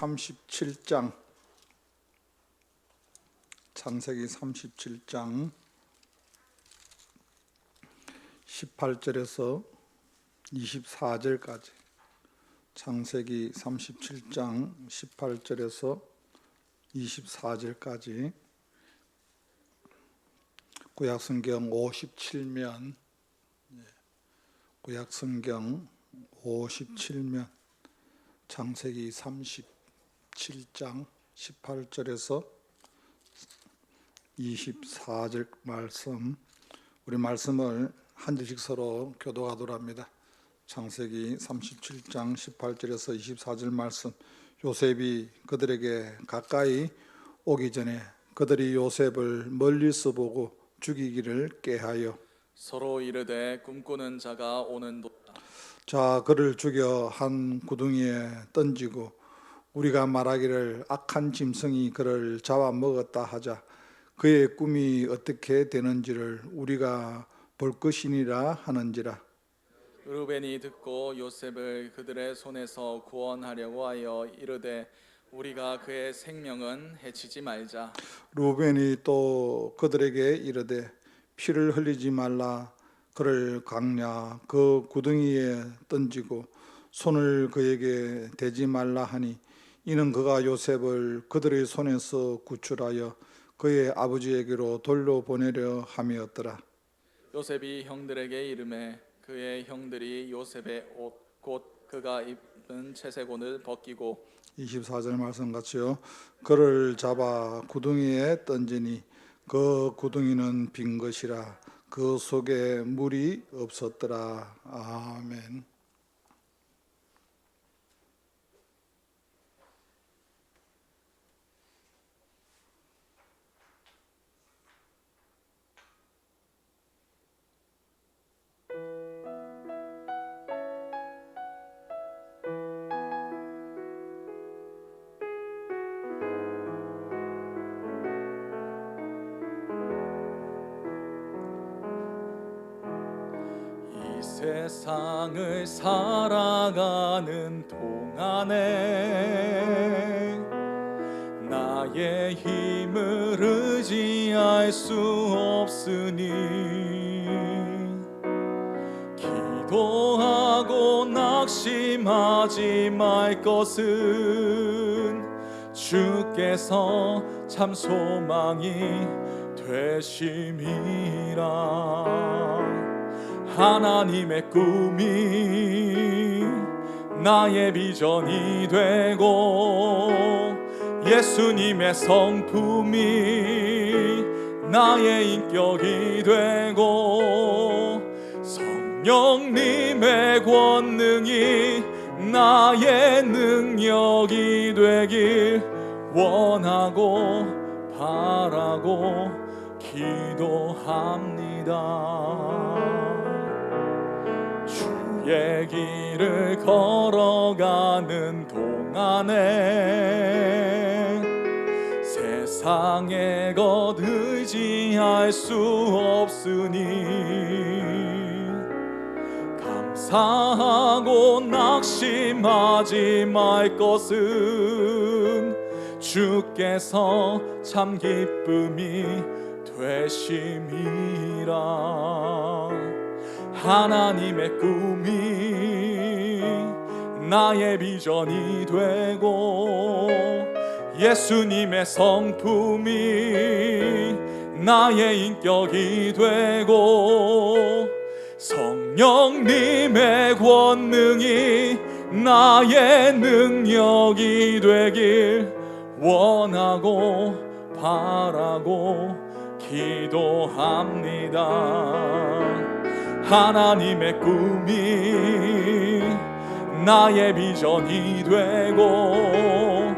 37장 창세기 37장 18절에서 24절까지 창세기 37장 18절에서 24절까지 구약성경 57면 구약성경 57면 창세기 37장 18절에서 24절 말씀, 우리 말씀을 한 절씩 서로 교독하도록 합니다. 창세기 37장 18절에서 24절 말씀. 요셉이 그들에게 가까이 오기 전에 그들이 요셉을 멀리서 보고 죽이기를 꾀하여 서로 이르되 꿈꾸는 자가 오는도다. 자, 그를 죽여 한 구덩이에 던지고 우리가 말하기를 악한 짐승이 그를 잡아먹었다 하자. 그의 꿈이 어떻게 되는지를 우리가 볼 것이니라 하는지라. 르우벤이 듣고 요셉을 그들의 손에서 구원하려고 하여 이르되 우리가 그의 생명은 해치지 말자. 르우벤이 또 그들에게 이르되 피를 흘리지 말라. 그를 강야 그 구덩이에 던지고 손을 그에게 대지 말라 하니 이는 그가 요셉을 그들의 손에서 구출하여 그의 아버지에게로 돌려보내려 함이었더라. 요셉이 형들에게 이르매 그의 형들이 요셉의 옷 곧 그가 입은 채색 옷을 벗기고 24절 말씀 같이요. 그를 잡아 구덩이에 던지니 그 구덩이는 빈 것이라 그 속에 물이 없었더라. 아멘. 세상을 살아가는 동안에 나의 힘을 의지할 수 없으니 기도하고 낙심하지 말 것은 주께서 참 소망이 되심이라. 하나님의 꿈이 나의 비전이 되고 예수님의 성품이 나의 인격이 되고 성령님의 권능이 나의 능력이 되길 원하고 바라고 기도합니다. 주의 길을 걸어가는 동안에 세상의 것 의지할 수 없으니 감사하고 낙심하지 말 것은 주께서 참 기쁨이 되심이라. 하나님의 꿈이 나의 비전이 되고 예수님의 성품이 나의 인격이 되고 성령님의 권능이 나의 능력이 되길 원하고 바라고 기도합니다. 하나님의 꿈이 나의 비전이 되고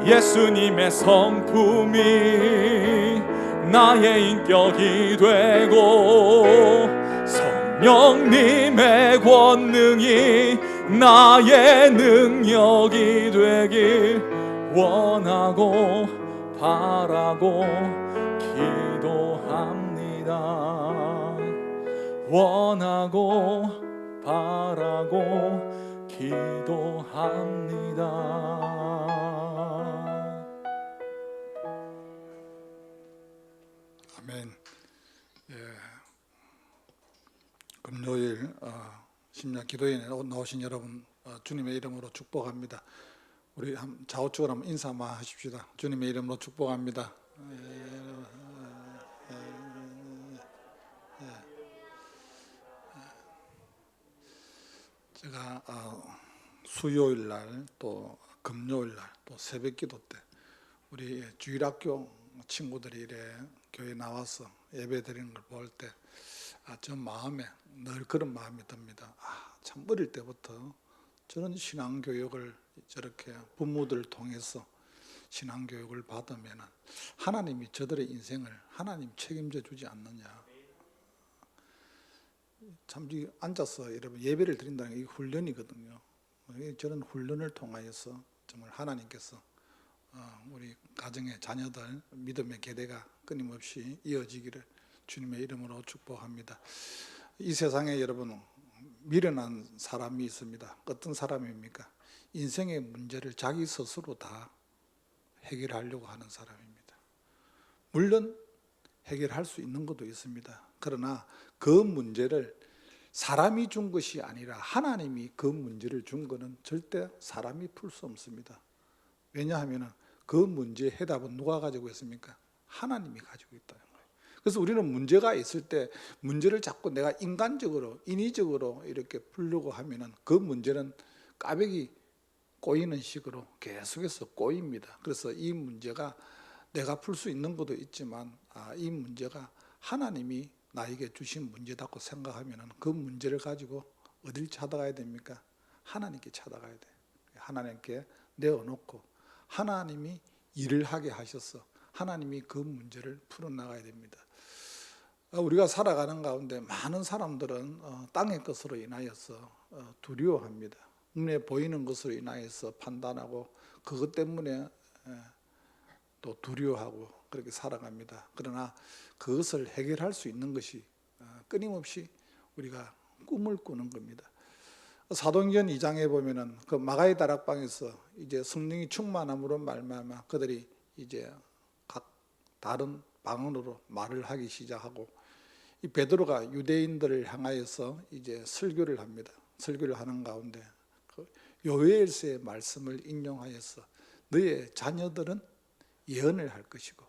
예수님의 성품이 나의 인격이 되고 성령님의 권능이 나의 능력이 되길 원하고 바라고 기도합니다. 원하고 바라고 기도합니다. 금요일 심야 기도에 나오신 여러분 주님의 이름으로 축복합니다. 우리 좌우측으로 한번 인사만 하십시다. 주님의 이름으로 축복합니다. 제가 수요일 날 또 금요일 날 또 새벽 기도 때 우리 주일학교 친구들이 이래 교회 나와서 예배 드리는 걸 볼 때 저 마음에 늘 그런 마음이 듭니다. 참 어릴 때부터 저런 신앙교육을 저렇게 부모들을 통해서 신앙교육을 받으면 하나님이 저들의 인생을 하나님 책임져 주지 않느냐. 참 앉아서 여러분 예배를 드린다는 게 훈련이거든요. 저런 훈련을 통하여서 정말 하나님께서 우리 가정의 자녀들 믿음의 계대가 끊임없이 이어지기를 주님의 이름으로 축복합니다. 이 세상에 여러분 미련한 사람이 있습니다. 어떤 사람입니까? 인생의 문제를 자기 스스로 다 해결하려고 하는 사람입니다. 물론 해결할 수 있는 것도 있습니다. 그러나 그 문제를 사람이 준 것이 아니라 하나님이 그 문제를 준 것은 절대 사람이 풀 수 없습니다. 왜냐하면 그 문제의 해답은 누가 가지고 있습니까? 하나님이 가지고 있다는 거예요. 그래서 우리는 문제가 있을 때 문제를 자꾸 내가 인간적으로 인위적으로 이렇게 풀려고 하면은 그 문제는 까베기 꼬이는 식으로 계속해서 꼬입니다. 그래서 이 문제가 내가 풀 수 있는 것도 있지만 이 문제가 하나님이 나에게 주신 문제다고 생각하면은 그 문제를 가지고 어딜 찾아가야 됩니까? 하나님께 찾아가야 돼. 하나님께 내어놓고 하나님이 일을 하게 하셔서 하나님이 그 문제를 풀어나가야 됩니다. 우리가 살아가는 가운데 많은 사람들은 땅의 것으로 인하여서 두려워합니다. 눈에 보이는 것으로 인하여서 판단하고 그것 때문에 또 두려워하고 그렇게 살아갑니다. 그러나 그것을 해결할 수 있는 것이 끊임없이 우리가 꿈을 꾸는 겁니다. 사도행전 2장에 보면은 그 마가의 다락방에서 이제 성령이 충만함으로 말미암아 그들이 이제 각 다른 방언으로 말을 하기 시작하고 이 베드로가 유대인들을 향하여서 이제 설교를 합니다. 설교를 하는 가운데 그 요엘서의 말씀을 인용하여서 너의 자녀들은 예언을 할 것이고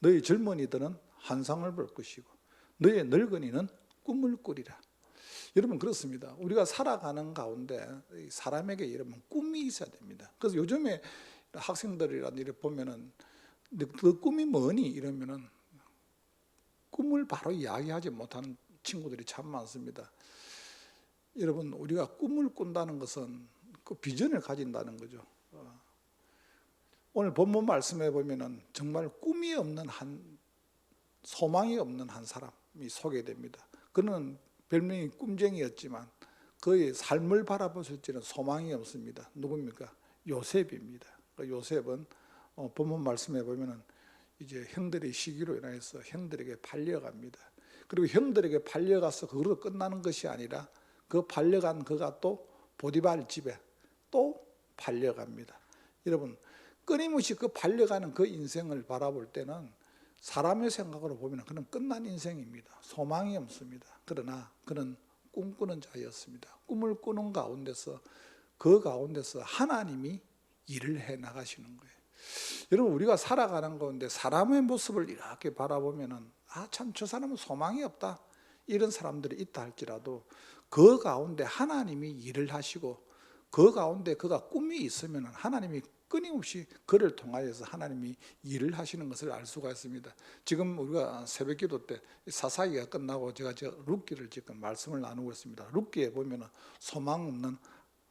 너희 젊은이들은 환상을 볼 것이고 너희 늙은이는 꿈을 꾸리라. 여러분 그렇습니다. 우리가 살아가는 가운데 사람에게 여러분 꿈이 있어야 됩니다. 그래서 요즘에 학생들이란 이렇게 보면은 그 꿈이 뭐니 이러면은 꿈을 바로 이야기하지 못하는 친구들이 참 많습니다. 여러분 우리가 꿈을 꾼다는 것은 그 비전을 가진다는 거죠. 오늘 본문 말씀에 보면은 정말 꿈이 없는 소망이 없는 한 사람이 소개됩니다. 그는 별명이 꿈쟁이였지만 그의 삶을 바라봤을 때는 소망이 없습니다. 누굽니까? 요셉입니다. 요셉은 본문 말씀에 보면은 이제 형들의 시기로 인해서 형들에게 팔려갑니다. 그리고 형들에게 팔려가서 그걸로 끝나는 것이 아니라 그 팔려간 그가 또 보디발 집에 또 팔려갑니다. 여러분 끊임없이 그 팔려가는 그 인생을 바라볼 때는 사람의 생각으로 보면 그는 끝난 인생입니다. 소망이 없습니다. 그러나 그는 꿈꾸는 자였습니다. 꿈을 꾸는 가운데서 그 가운데서 하나님이 일을 해 나가시는 거예요. 여러분 우리가 살아가는 가운데 사람의 모습을 이렇게 바라보면은 참 저 사람은 소망이 없다 이런 사람들이 있다 할지라도 그 가운데 하나님이 일을 하시고 그 가운데 그가 꿈이 있으면 하나님이 끊임없이 그를 통하여서 하나님이 일을 하시는 것을 알 수가 있습니다. 지금 우리가 새벽 기도 때 사사기가 끝나고 제가 룻기를 지금 말씀을 나누고 있습니다. 룻기에 보면 소망 없는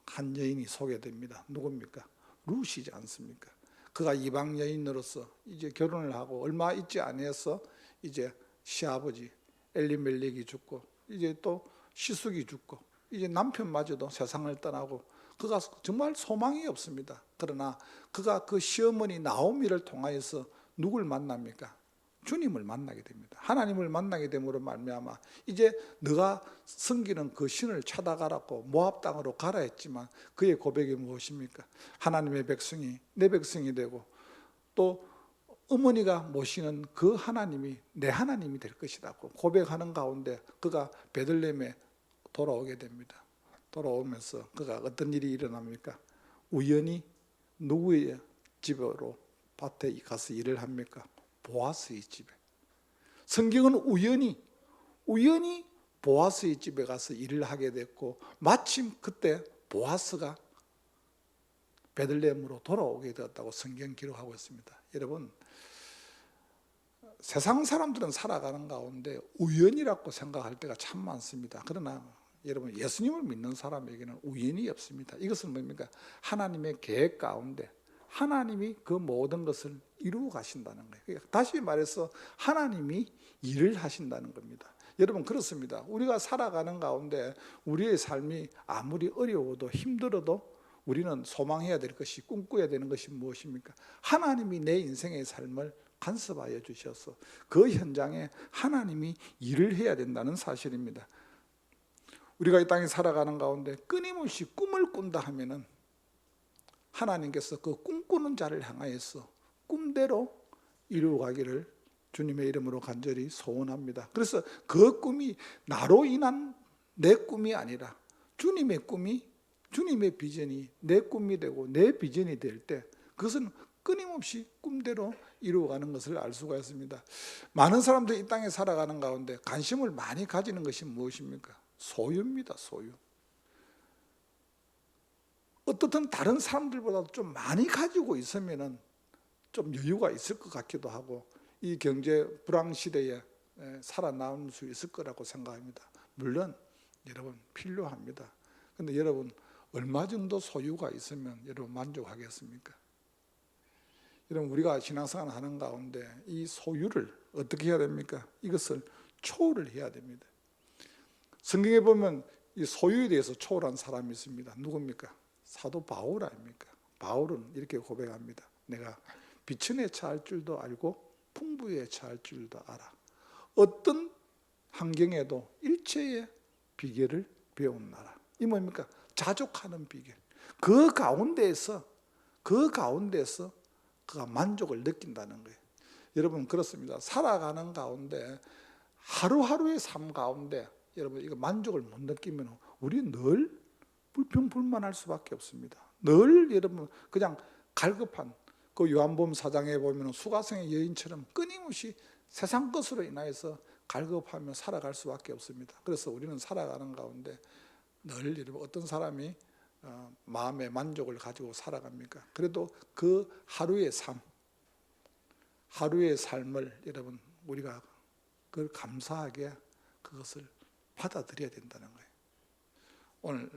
한 여인이 소개됩니다. 누굽니까? 룻이지 않습니까? 그가 이방 여인으로서 이제 결혼을 하고 얼마 있지 않아서 이제 시아버지 엘리멜렉이 죽고 이제 또 시숙이 죽고 이제 남편마저도 세상을 떠나고 그가 정말 소망이 없습니다. 그러나 그가 그 시어머니 나오미를 통하여서 누굴 만납니까? 주님을 만나게 됩니다. 하나님을 만나게 됨으로 말미암아 이제 너가 섬기는 그 신을 찾아가라고 모압 땅으로 가라 했지만 그의 고백이 무엇입니까? 하나님의 백성이 내 백성이 되고 또 어머니가 모시는 그 하나님이 내 하나님이 될 것이라고 고백하는 가운데 그가 베들레헴에 돌아오게 됩니다. 돌아오면서 그가 어떤 일이 일어납니까? 우연히 누구의 집으로 밭에 가서 일을 합니까? 보아스의 집에. 성경은 우연히 보아스의 집에 가서 일을 하게 됐고 마침 그때 보아스가 베들레헴으로 돌아오게 되었다고 성경 기록하고 있습니다. 여러분, 세상 사람들은 살아가는 가운데 우연이라고 생각할 때가 참 많습니다. 그러나 여러분, 예수님을 믿는 사람에게는 우연이 없습니다. 이것은 뭡니까? 하나님의 계획 가운데 하나님이 그 모든 것을 이루어 가신다는 거예요. 다시 말해서 하나님이 일을 하신다는 겁니다. 여러분, 그렇습니다. 우리가 살아가는 가운데 우리의 삶이 아무리 어려워도 힘들어도 우리는 소망해야 될 것이, 꿈꿔야 되는 것이 무엇입니까? 하나님이 내 인생의 삶을 간섭하여 주셔서 그 현장에 하나님이 일을 해야 된다는 사실입니다. 우리가 이 땅에 살아가는 가운데 끊임없이 꿈을 꾼다 하면은 하나님께서 그 꿈꾸는 자를 향하여서 꿈대로 이루어가기를 주님의 이름으로 간절히 소원합니다. 그래서 그 꿈이 나로 인한 내 꿈이 아니라 주님의 꿈이, 주님의 비전이 내 꿈이 되고 내 비전이 될 때 그것은 끊임없이 꿈대로 이루어가는 것을 알 수가 있습니다. 많은 사람들이 이 땅에 살아가는 가운데 관심을 많이 가지는 것이 무엇입니까? 소유입니다. 소유. 어떻든 다른 사람들보다 좀 많이 가지고 있으면 좀 여유가 있을 것 같기도 하고 이 경제 불황 시대에 살아남을 수 있을 거라고 생각합니다. 물론 여러분 필요합니다. 그런데 여러분 얼마 정도 소유가 있으면 여러분 만족하겠습니까? 여러분, 우리가 신앙생활 하는 가운데 이 소유를 어떻게 해야 됩니까? 이것을 초월을 해야 됩니다. 성경에 보면 이 소유에 대해서 초월한 사람이 있습니다. 누굽니까? 사도 바울 아닙니까? 바울은 이렇게 고백합니다. 내가 비천에 처할 줄도 알고 풍부에 처할 줄도 알아. 어떤 환경에도 일체의 비결을 배웠나라. 이 뭡니까? 자족하는 비결. 그 가운데에서 그가 만족을 느낀다는 거예요. 여러분, 그렇습니다. 살아가는 가운데 하루하루의 삶 가운데 여러분 이거 만족을 못 느끼면 우리 늘 불평불만할 수밖에 없습니다. 늘 여러분 그냥 갈급한 그 요한복음 4장에 보면 수가성의 여인처럼 끊임없이 세상 것으로 인하여서 갈급하며 살아갈 수밖에 없습니다. 그래서 우리는 살아가는 가운데 늘 여러분 어떤 사람이 마음의 만족을 가지고 살아갑니까? 그래도 그 하루의 삶을 여러분 우리가 그걸 감사하게 그것을 받아들여야 된다는 거예요. 오늘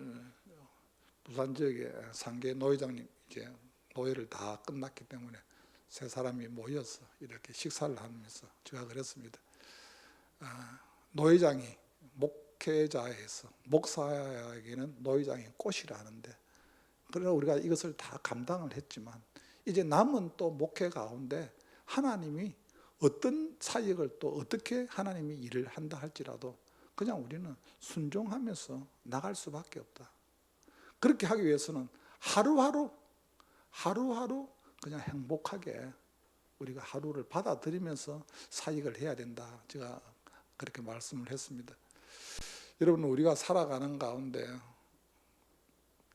부산 지역의 상계 노회장님 이제 노회를 다 끝났기 때문에 세 사람이 모여서 이렇게 식사를 하면서 제가 그랬습니다. 노회장이 목회자에서 목사에게는 노회장이 꽃이라 하는데 그러나 우리가 이것을 다 감당을 했지만 이제 남은 또 목회 가운데 하나님이 어떤 사역을 또 어떻게 하나님이 일을 한다 할지라도 그냥 우리는 순종하면서 나갈 수밖에 없다. 그렇게 하기 위해서는 하루하루 그냥 행복하게 우리가 하루를 받아들이면서 사역을 해야 된다. 제가 그렇게 말씀을 했습니다. 여러분, 우리가 살아가는 가운데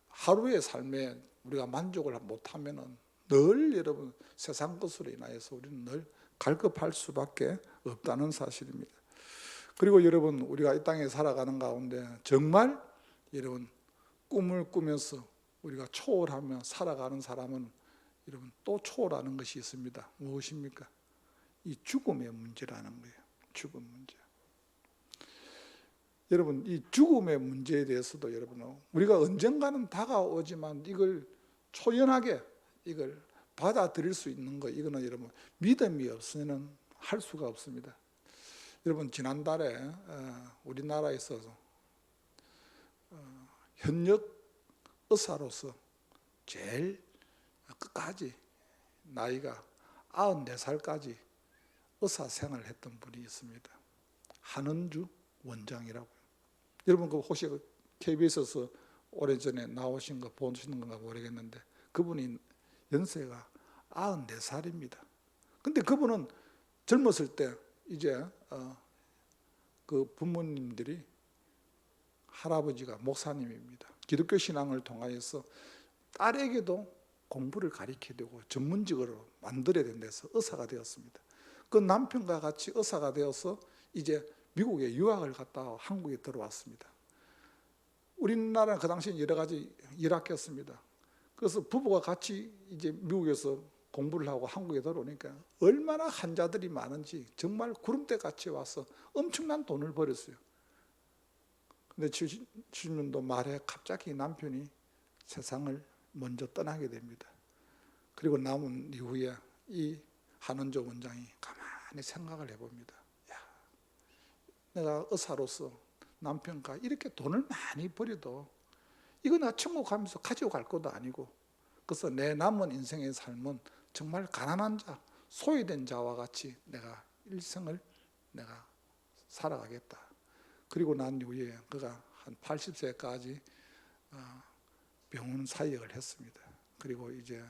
하루의 삶에 우리가 만족을 못하면은 늘 여러분 세상 것으로 인하여서 우리는 늘 갈급할 수밖에 없다는 사실입니다. 그리고 여러분 우리가 이 땅에 살아가는 가운데 정말 여러분 꿈을 꾸면서 우리가 초월하며 살아가는 사람은 여러분 또 초월하는 것이 있습니다. 무엇입니까? 이 죽음의 문제라는 거예요. 죽음 문제. 여러분 이 죽음의 문제에 대해서도 여러분 우리가 언젠가는 다가오지만 이걸 초연하게 이걸 받아들일 수 있는 거 이거는 여러분 믿음이 없으면 할 수가 없습니다. 여러분 지난달에 우리나라에서 현역 의사로서 제일 끝까지 나이가 94살까지 의사 생활을 했던 분이 있습니다. 한은주 원장이라고요. 여러분 그 혹시 KBS에서 오래전에 나오신 거 보시는 건가 모르겠는데 그분이 연세가 94살입니다. 근데 그분은 젊었을 때 이제 그 부모님들이 할아버지가 목사님입니다. 기독교 신앙을 통하여서 딸에게도 공부를 가르쳐야 되고 전문직으로 만들어야 된다 해서 의사가 되었습니다. 그 남편과 같이 의사가 되어서 이제 미국에 유학을 갔다 한국에 들어왔습니다. 우리나라는 그 당시에 여러 가지 일학했습니다. 그래서 부부가 같이 이제 미국에서 공부를 하고 한국에 들어오니까 얼마나 환자들이 많은지 정말 구름대 같이 와서 엄청난 돈을 벌었어요. 근데 70년도 말에 갑자기 남편이 세상을 먼저 떠나게 됩니다. 그리고 남은 이후에 이 한원조 원장이 가만히 생각을 해봅니다. 야, 내가 의사로서 남편과 이렇게 돈을 많이 벌여도 이거 나 천국 가면서 가지고 갈 것도 아니고, 그래서 내 남은 인생의 삶은 정말 가난한 자, 소외된 자와 같이 내가 일생을 내가 살아가겠다. 그리고 난 이후에 그가 한 80세까지 병원 사역을 했습니다. 그리고 이제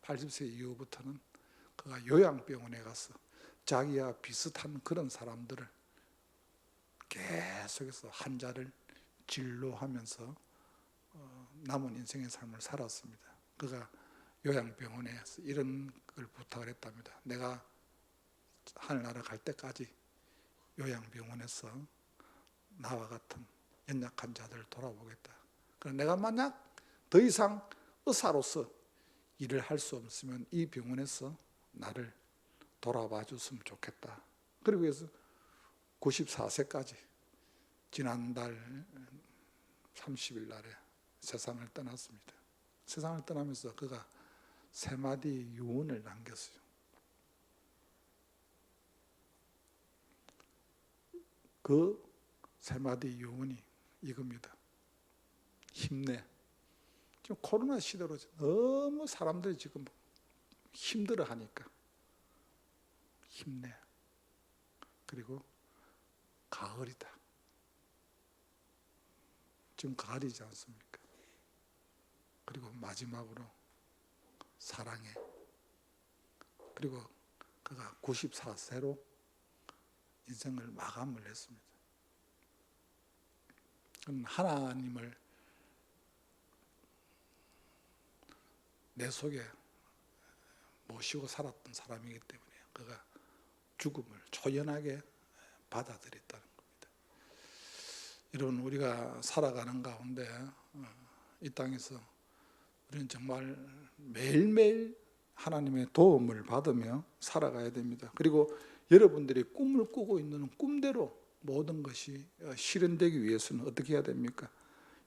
80세 이후부터는 그가 요양병원에 가서 자기와 비슷한 그런 사람들을 계속해서 환자를 진료하면서 남은 인생의 삶을 살았습니다. 그가 요양병원에서 이런 걸 부탁을 했답니다. 내가 하늘나라 갈 때까지 요양병원에서 나와 같은 연약한 자들을 돌아보겠다. 그럼 내가 만약 더 이상 의사로서 일을 할 수 없으면 이 병원에서 나를 돌아봐 줬으면 좋겠다. 그리고 해서 94세까지 지난달 30일 날에 세상을 떠났습니다. 세상을 떠나면서 그가 세 마디 유언을 남겼어요. 그 세 마디 유언이 이겁니다. 힘내. 지금 코로나 시대로 너무 사람들이 지금 힘들어 하니까 힘내. 그리고 가을이다. 지금 가을이지 않습니까? 그리고 마지막으로 사랑해. 그리고 그가 94세로 인생을 마감을 했습니다. 하나님을 내 속에 모시고 살았던 사람이기 때문에 그가 죽음을 초연하게 받아들였다는 겁니다. 여러분, 우리가 살아가는 가운데 이 땅에서 우리는 정말 매일매일 하나님의 도움을 받으며 살아가야 됩니다. 그리고 여러분들이 꿈을 꾸고 있는 꿈대로 모든 것이 실현되기 위해서는 어떻게 해야 됩니까?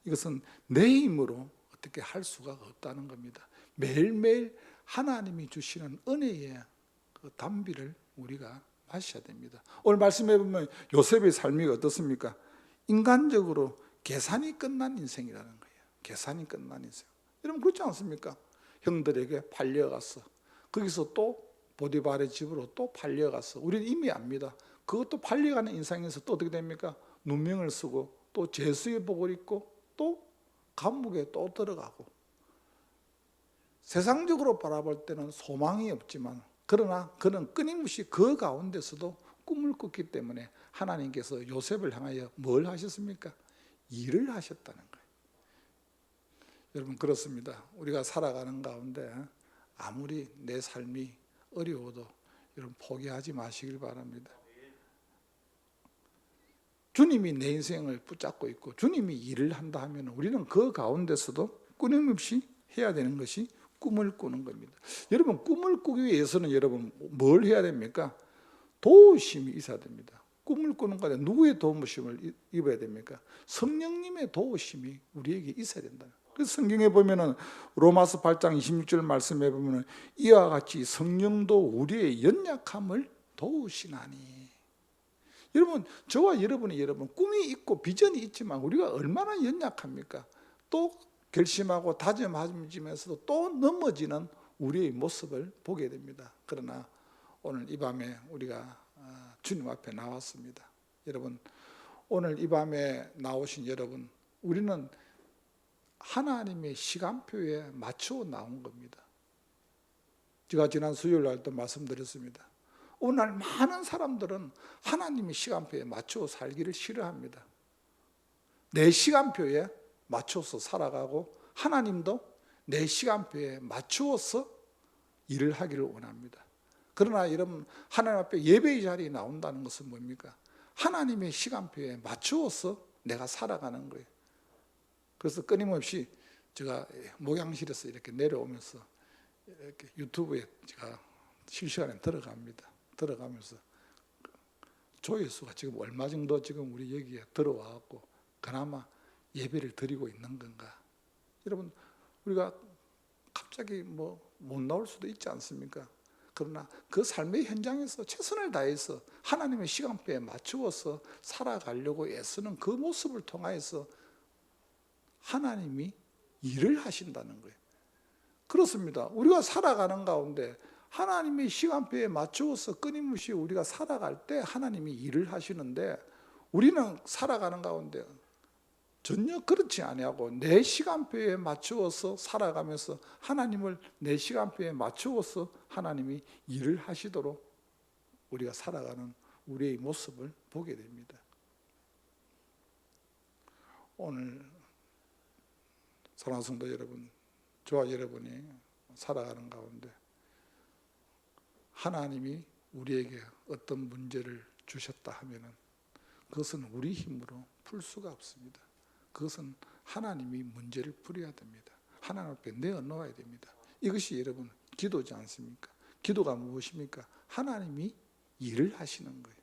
이것은 내 힘으로 어떻게 할 수가 없다는 겁니다. 매일매일 하나님이 주시는 은혜의 그 담비를 우리가 마셔야 됩니다. 오늘 말씀해 보면 요셉의 삶이 어떻습니까? 인간적으로 계산이 끝난 인생이라는 거예요. 계산이 끝난 인생. 여러분 그렇지 않습니까? 형들에게 팔려가서 거기서 또 보디발의 집으로 또 팔려가서 우리는 이미 압니다. 그것도 팔려가는 인생에서 또 어떻게 됩니까? 누명을 쓰고 또 죄수의 복을 입고 또 감옥에 또 들어가고, 세상적으로 바라볼 때는 소망이 없지만 그러나 그는 끊임없이 그 가운데서도 꿈을 꿨기 때문에 하나님께서 요셉을 향하여 뭘 하셨습니까? 일을 하셨다는 거예요. 여러분 그렇습니다. 우리가 살아가는 가운데 아무리 내 삶이 어려워도 여러분 포기하지 마시길 바랍니다. 주님이 내 인생을 붙잡고 있고 주님이 일을 한다 하면 우리는 그 가운데서도 끊임없이 해야 되는 것이 꿈을 꾸는 겁니다. 여러분 꿈을 꾸기 위해서는 여러분 뭘 해야 됩니까? 도우심이 있어야 됩니다. 꿈을 꾸는 가운데 누구의 도우심을 입어야 됩니까? 성령님의 도우심이 우리에게 있어야 된다. 그래서 성경에 보면은 로마서 8장 26절 말씀에 보면은 이와 같이 성령도 우리의 연약함을 도우시나니. 여러분 저와 여러분이 꿈이 있고 비전이 있지만 우리가 얼마나 연약합니까? 또 결심하고 다짐하면서도 또 넘어지는 우리의 모습을 보게 됩니다. 그러나 오늘 이 밤에 우리가 주님 앞에 나왔습니다. 여러분 오늘 이 밤에 나오신 여러분, 우리는 하나님의 시간표에 맞추어 나온 겁니다. 제가 지난 수요일 날도 말씀드렸습니다. 오늘 많은 사람들은 하나님의 시간표에 맞춰 살기를 싫어합니다. 내 시간표에 맞춰서 살아가고 하나님도 내 시간표에 맞추어서 일을 하기를 원합니다. 그러나 여러분, 하나님 앞에 예배의 자리에 나온다는 것은 뭡니까? 하나님의 시간표에 맞추어서 내가 살아가는 거예요. 그래서 끊임없이 제가 목양실에서 이렇게 내려오면서 이렇게 유튜브에 제가 실시간에 들어가면서 조회수가 지금 얼마 정도 지금 우리 여기에 들어와갖고 그나마 예배를 드리고 있는 건가? 여러분, 우리가 갑자기 못 나올 수도 있지 않습니까? 그러나 그 삶의 현장에서 최선을 다해서 하나님의 시간표에 맞추어서 살아가려고 애쓰는 그 모습을 통하여서 하나님이 일을 하신다는 거예요. 그렇습니다. 우리가 살아가는 가운데 하나님의 시간표에 맞추어서 끊임없이 우리가 살아갈 때 하나님이 일을 하시는데, 우리는 살아가는 가운데 전혀 그렇지 아니하고 내 시간표에 맞추어서 살아가면서 하나님을 내 시간표에 맞추어서 하나님이 일을 하시도록 우리가 살아가는 우리의 모습을 보게 됩니다. 오늘 사랑하는 성도 여러분, 저와 여러분이 살아가는 가운데 하나님이 우리에게 어떤 문제를 주셨다 하면은 그것은 우리 힘으로 풀 수가 없습니다. 그것은 하나님이 문제를 풀어야 됩니다. 하나님 앞에 내어놓아야 됩니다. 이것이 여러분 기도지 않습니까? 기도가 무엇입니까? 하나님이 일을 하시는 거예요.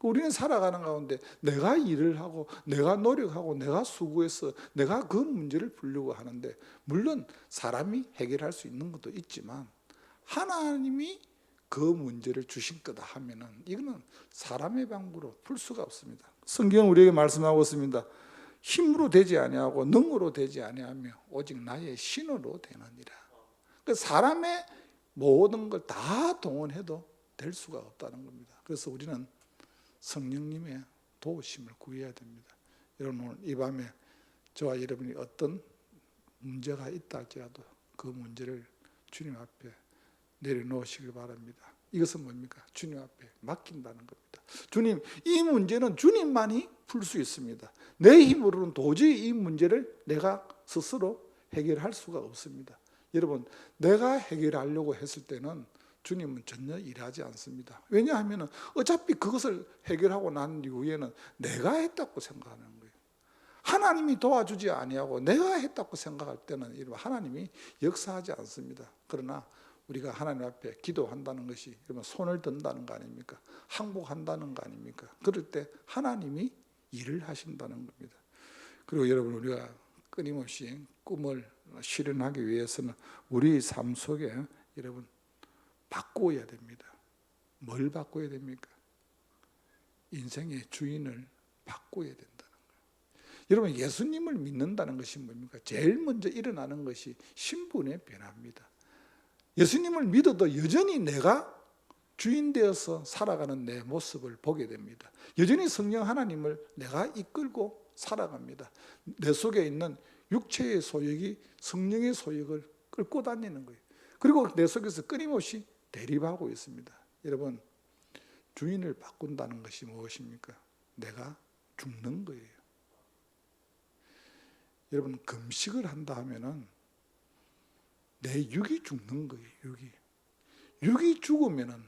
우리는 살아가는 가운데 내가 일을 하고 내가 노력하고 내가 수고해서 내가 그 문제를 풀려고 하는데, 물론 사람이 해결할 수 있는 것도 있지만 하나님이 그 문제를 주신 거다 하면은 이거는 사람의 방법으로 풀 수가 없습니다. 성경은 우리에게 말씀하고 있습니다. 힘으로 되지 아니하고 능으로 되지 아니하며 오직 나의 신으로 되느니라. 그 사람의 모든 걸 다 동원해도 될 수가 없다는 겁니다. 그래서 우리는 성령님의 도우심을 구해야 됩니다. 여러분, 오늘 이 밤에 저와 여러분이 어떤 문제가 있다 할지라도 그 문제를 주님 앞에 내려놓으시길 바랍니다. 이것은 뭡니까? 주님 앞에 맡긴다는 겁니다. 주님, 이 문제는 주님만이 풀 수 있습니다. 내 힘으로는 도저히 이 문제를 내가 스스로 해결할 수가 없습니다. 여러분, 내가 해결하려고 했을 때는 주님은 전혀 일하지 않습니다. 왜냐하면 어차피 그것을 해결하고 난 이후에는 내가 했다고 생각하는 거예요. 하나님이 도와주지 아니하고 내가 했다고 생각할 때는 하나님이 역사하지 않습니다. 그러나 우리가 하나님 앞에 기도한다는 것이 여러분 손을 든다는 거 아닙니까? 항복한다는 거 아닙니까? 그럴 때 하나님이 일을 하신다는 겁니다. 그리고 여러분, 우리가 끊임없이 꿈을 실현하기 위해서는 우리 삶 속에 여러분 바꿔야 됩니다. 뭘 바꿔야 됩니까? 인생의 주인을 바꿔야 된다는 거예요. 여러분, 예수님을 믿는다는 것이 뭡니까? 제일 먼저 일어나는 것이 신분의 변화입니다. 예수님을 믿어도 여전히 내가 주인 되어서 살아가는 내 모습을 보게 됩니다. 여전히 성령 하나님을 내가 이끌고 살아갑니다. 내 속에 있는 육체의 소욕이 성령의 소욕을 끌고 다니는 거예요. 그리고 내 속에서 끊임없이 대립하고 있습니다. 여러분, 주인을 바꾼다는 것이 무엇입니까? 내가 죽는 거예요. 여러분, 금식을 한다 하면은 내 육이 죽는 거예요. 육이 죽으면은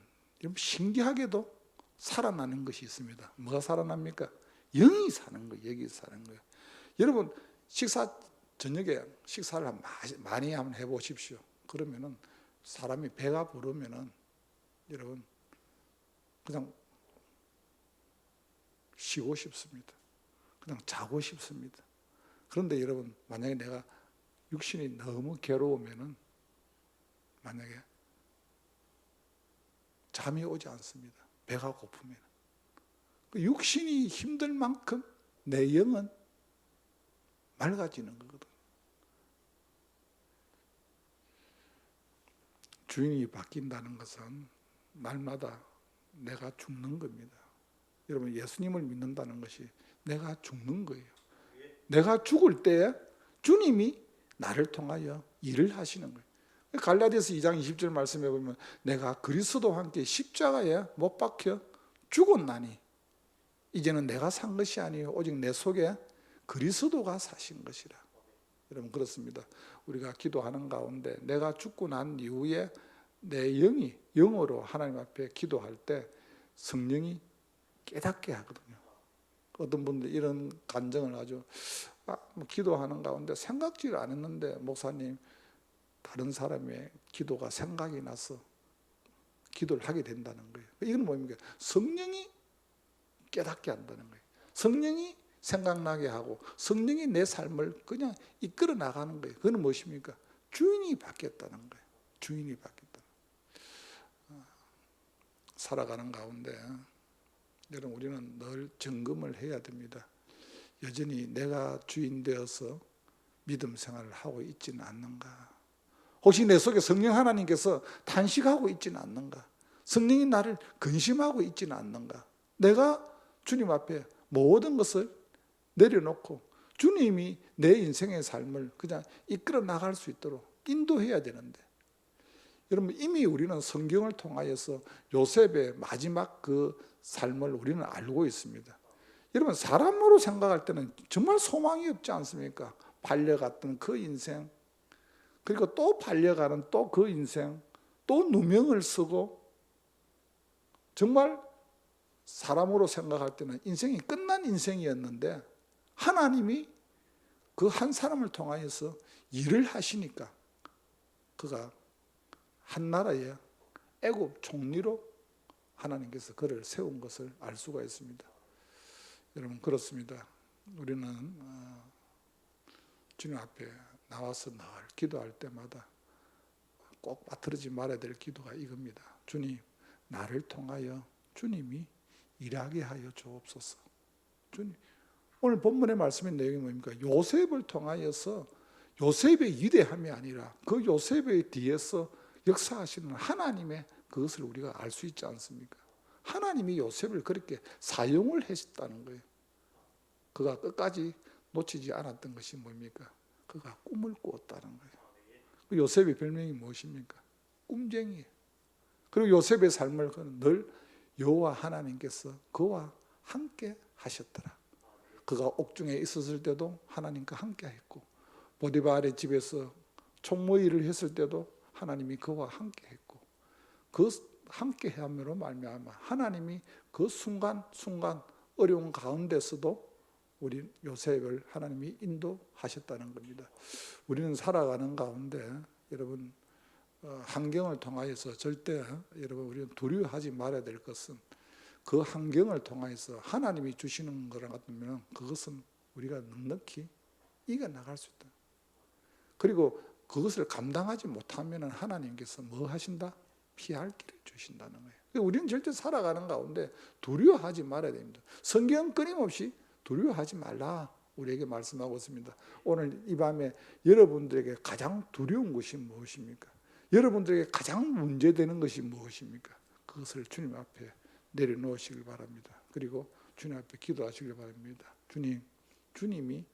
신기하게도 살아나는 것이 있습니다. 뭐가 살아납니까? 영이 사는 거예요. 영이 사는 거예요. 여러분, 저녁에 식사를 많이 한번 해보십시오. 그러면은 사람이 배가 부르면은 여러분 그냥 쉬고 싶습니다. 그냥 자고 싶습니다. 그런데 여러분, 만약에 내가 육신이 너무 괴로우면은 만약에 잠이 오지 않습니다. 배가 고프면. 그 육신이 힘들 만큼 내 영은 맑아지는 거거든요. 주인이 바뀐다는 것은 날마다 내가 죽는 겁니다. 여러분, 예수님을 믿는다는 것이 내가 죽는 거예요. 내가 죽을 때 주님이 나를 통하여 일을 하시는 거예요. 갈라디아서 2장 20절 말씀해 보면 내가 그리스도와 함께 십자가에 못 박혀 죽었나니 이제는 내가 산 것이 아니요 오직 내 속에 그리스도가 사신 것이라. 여러분 그렇습니다. 우리가 기도하는 가운데 내가 죽고 난 이후에 내 영이 영으로 하나님 앞에 기도할 때 성령이 깨닫게 하거든요. 어떤 분들 이런 간증을 아주 기도하는 가운데 생각지를 안 했는데 목사님 다른 사람의 기도가 생각이 나서 기도를 하게 된다는 거예요. 이건 뭡니까? 성령이 깨닫게 한다는 거예요. 성령이 생각나게 하고 성령이 내 삶을 그냥 이끌어 나가는 거예요. 그건 무엇입니까? 주인이 바뀌었다는 거예요. 주인이 바뀌었다. 살아가는 가운데 여러분 우리는 늘 점검을 해야 됩니다. 여전히 내가 주인 되어서 믿음 생활을 하고 있지는 않는가? 혹시 내 속에 성령 하나님께서 탄식하고 있지는 않는가? 성령이 나를 근심하고 있지는 않는가? 내가 주님 앞에 모든 것을 내려놓고 주님이 내 인생의 삶을 그냥 이끌어 나갈 수 있도록 인도해야 되는데 여러분 이미 우리는 성경을 통하여서 요셉의 마지막 그 삶을 우리는 알고 있습니다. 여러분 사람으로 생각할 때는 정말 소망이 없지 않습니까? 발려갔던 그 인생 그리고 또 발려가는 또 그 인생 또 누명을 쓰고 정말 사람으로 생각할 때는 인생이 끝난 인생이었는데 하나님이 그 한 사람을 통하여서 일을 하시니까 그가 한 나라의 애굽 총리로 하나님께서 그를 세운 것을 알 수가 있습니다. 여러분 그렇습니다. 우리는 주님 앞에 나와서 늘 기도할 때마다 꼭 빠뜨리지 말아야 될 기도가 이겁니다. 주님 나를 통하여 주님이 일하게 하여 주옵소서. 주님 오늘 본문의 말씀의 내용이 뭡니까? 요셉을 통하여서 요셉의 위대함이 아니라 그 요셉의 뒤에서 역사하시는 하나님의 그것을 우리가 알 수 있지 않습니까? 하나님이 요셉을 그렇게 사용을 했다는 거예요. 그가 끝까지 놓치지 않았던 것이 뭡니까? 그가 꿈을 꾸었다는 거예요. 그 요셉의 별명이 무엇입니까? 꿈쟁이에요. 그리고 요셉의 삶을 늘 여호와 하나님께서 그와 함께 하셨더라. 그가 옥중에 있었을 때도 하나님과 함께 했고 보디발의 집에서 총무 일을 했을 때도 하나님이 그와 함께 했고 그 함께 함으로 말미암아 하나님이 그 순간순간 어려운 가운데서도 우리 요셉을 하나님이 인도하셨다는 겁니다. 우리는 살아가는 가운데 여러분 환경을 통하여서 절대 여러분 우리는 두려워하지 말아야 될 것은 그 환경을 통해서 하나님이 주시는 거랑 같으면 그것은 우리가 넉넉히 이겨나갈 수 있다. 그리고 그것을 감당하지 못하면 하나님께서 뭐 하신다? 피할 길을 주신다는 거예요. 우리는 절대 살아가는 가운데 두려워하지 말아야 됩니다. 성경은 끊임없이 두려워하지 말라 우리에게 말씀하고 있습니다. 오늘 이 밤에 여러분들에게 가장 두려운 것이 무엇입니까? 여러분들에게 가장 문제되는 것이 무엇입니까? 그것을 주님 앞에 내려놓으시길 바랍니다. 그리고 주님 앞에 기도하시길 바랍니다. 주님이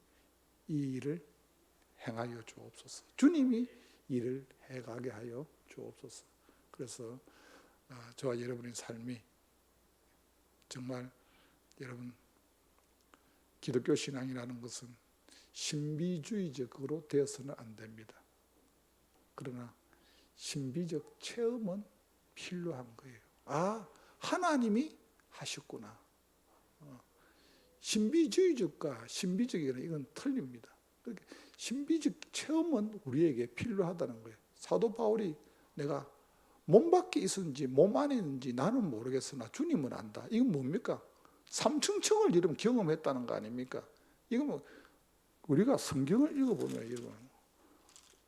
이 일을 행하여 주옵소서. 주님이 일을 해가게 하여 주옵소서. 그래서 저와 여러분의 삶이 정말 여러분 기독교 신앙이라는 것은 신비주의적으로 되어서는 안 됩니다. 그러나 신비적 체험은 필요한 거예요. 아, 하나님이 하셨구나. 신비주의적과 신비적이라 이건 틀립니다. 신비적 체험은 우리에게 필요하다는 거예요. 사도 바울이 내가 몸 밖에 있었는지 몸 안에 있는지 나는 모르겠으나 주님은 안다. 이건 뭡니까? 삼층청을 이름 경험했다는 거 아닙니까? 이거 뭐 우리가 성경을 읽어보면 여러분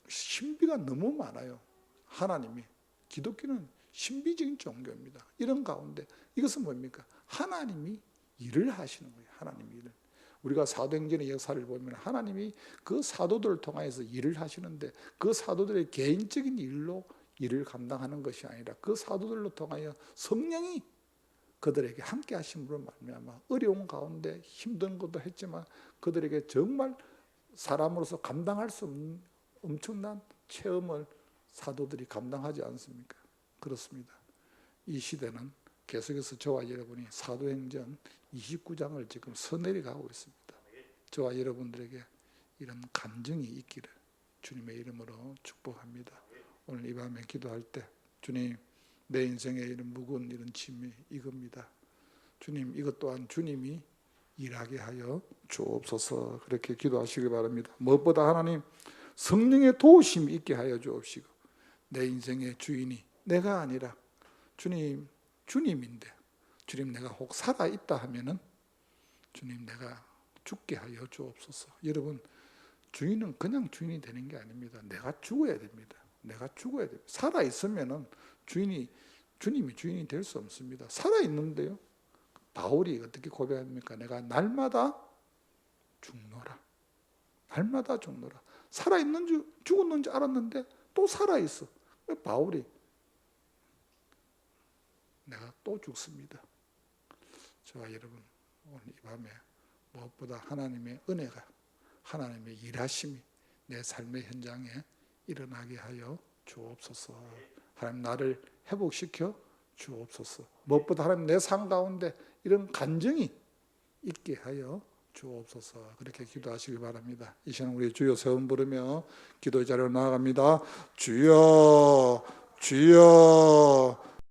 신비가 너무 많아요. 하나님이 기독교는 신비적인 종교입니다. 이런 가운데 이것은 뭡니까? 하나님이 일을 하시는 거예요. 하나님이 일을. 우리가 사도행전의 역사를 보면 하나님이 그 사도들을 통해서 일을 하시는데 그 사도들의 개인적인 일로 일을 감당하는 것이 아니라 그 사도들로 통하여 성령이 그들에게 함께 하심으로 말미암아 어려운 가운데 힘든 것도 했지만 그들에게 정말 사람으로서 감당할 수 없는 엄청난 체험을 사도들이 감당하지 않습니까? 그렇습니다. 이 시대는 계속해서 저와 여러분이 사도행전 29장을 지금 서내려가고 있습니다. 저와 여러분들에게 이런 간증이 있기를 주님의 이름으로 축복합니다. 오늘 이 밤에 기도할 때 주님, 내 인생에 이런 무거운 이런 짐이 이겁니다. 주님, 이것 또한 주님이 일하게 하여 주옵소서. 그렇게 기도하시기 바랍니다. 무엇보다 하나님, 성령의 도우심이 있게 하여 주옵시고, 내 인생의 주인이 내가 아니라 주님인데, 주님 내가 혹 살아있다 하면은 주님 내가 죽게 하여 주옵소서. 여러분, 주인은 그냥 주인이 되는 게 아닙니다. 내가 죽어야 됩니다. 내가 죽어야 됩니다. 살아있으면은 주님이 주인이 될 수 없습니다. 살아있는데요, 바울이 어떻게 고백합니까? 내가 날마다 죽노라. 날마다 죽노라. 죽었는 줄 알았는데 또 살아있어. 바울이 내가 또 죽습니다. 저와 여러분, 오늘 이 밤에 무엇보다 하나님의 은혜가, 하나님의 일하심이 내 삶의 현장에 일어나게 하여 주옵소서. 하나님 나를 회복시켜 주옵소서. 무엇보다 하나님 내 삶 가운데 이런 간증이 있게 하여 주옵소서. 그렇게 기도하시기 바랍니다. 이 시간 우리 주여 세움 부르며 기도의 자리로 나아갑니다. 주여, 주여,